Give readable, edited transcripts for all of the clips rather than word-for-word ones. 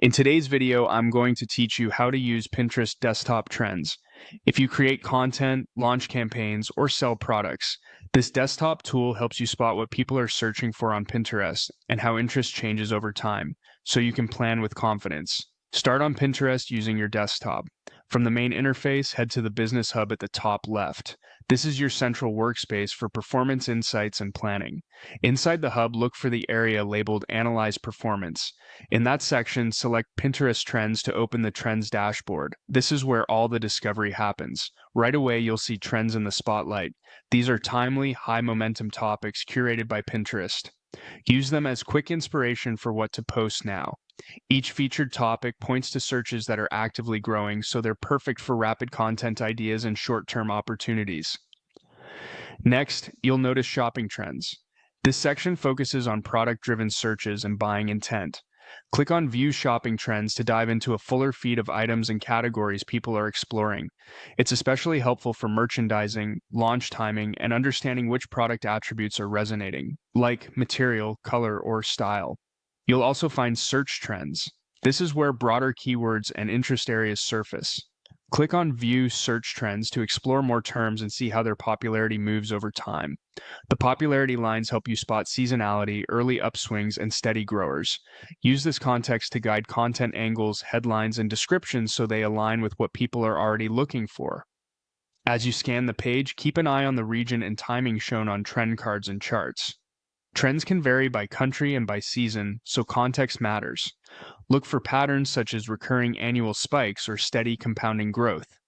In today's video, I'm going to teach you how to use Pinterest desktop trends. If you create content, launch campaigns, or sell products, this desktop tool helps you spot what people are searching for on Pinterest and how interest changes over time, so you can plan with confidence. Start on Pinterest using your desktop. From the main interface, head to the Business Hub at the top left. This is your central workspace for performance insights and planning. Inside the hub, look for the area labeled Analyze Performance. In that section, select Pinterest Trends to open the Trends dashboard. This is where all the discovery happens. Right away, you'll see trends in the spotlight. These are timely, high-momentum topics curated by Pinterest. Use them as quick inspiration for what to post now. Each featured topic points to searches that are actively growing, so they're perfect for rapid content ideas and short-term opportunities. Next, you'll notice shopping trends. This section focuses on product-driven searches and buying intent. Click on View Shopping Trends to dive into a fuller feed of items and categories people are exploring. It's especially helpful for merchandising, launch timing, and understanding which product attributes are resonating, like material, color, or style. You'll also find Search Trends. This is where broader keywords and interest areas surface. Click on View Search Trends to explore more terms and see how their popularity moves over time. The popularity lines help you spot seasonality, early upswings, and steady growers. Use this context to guide content angles, headlines, and descriptions so they align with what people are already looking for. As you scan the page, keep an eye on the region and timing shown on trend cards and charts. Trends can vary by country and by season, so context matters. Look for patterns such as recurring annual spikes or steady compounding growth.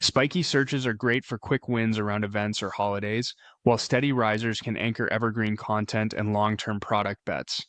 Spiky searches are great for quick wins around events or holidays, while steady risers can anchor evergreen content and long-term product bets.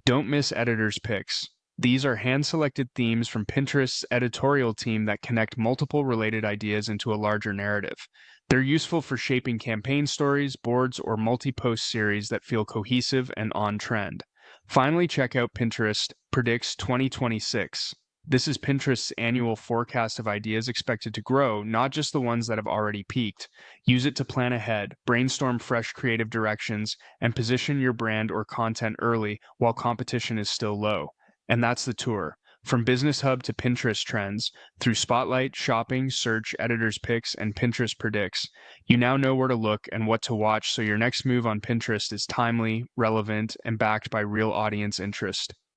Don't miss editors' picks. These are hand-selected themes from Pinterest's editorial team that connect multiple related ideas into a larger narrative. They're useful for shaping campaign stories, boards, or multi-post series that feel cohesive and on-trend. Finally, check out Pinterest Predicts 2026. This is Pinterest's annual forecast of ideas expected to grow, not just the ones that have already peaked. Use it to plan ahead, brainstorm fresh creative directions, and position your brand or content early while competition is still low. And that's the tour. From Business Hub to Pinterest Trends, through Spotlight, Shopping, Search, Editor's Picks, and Pinterest Predicts, you now know where to look and what to watch so your next move on Pinterest is timely, relevant, and backed by real audience interest.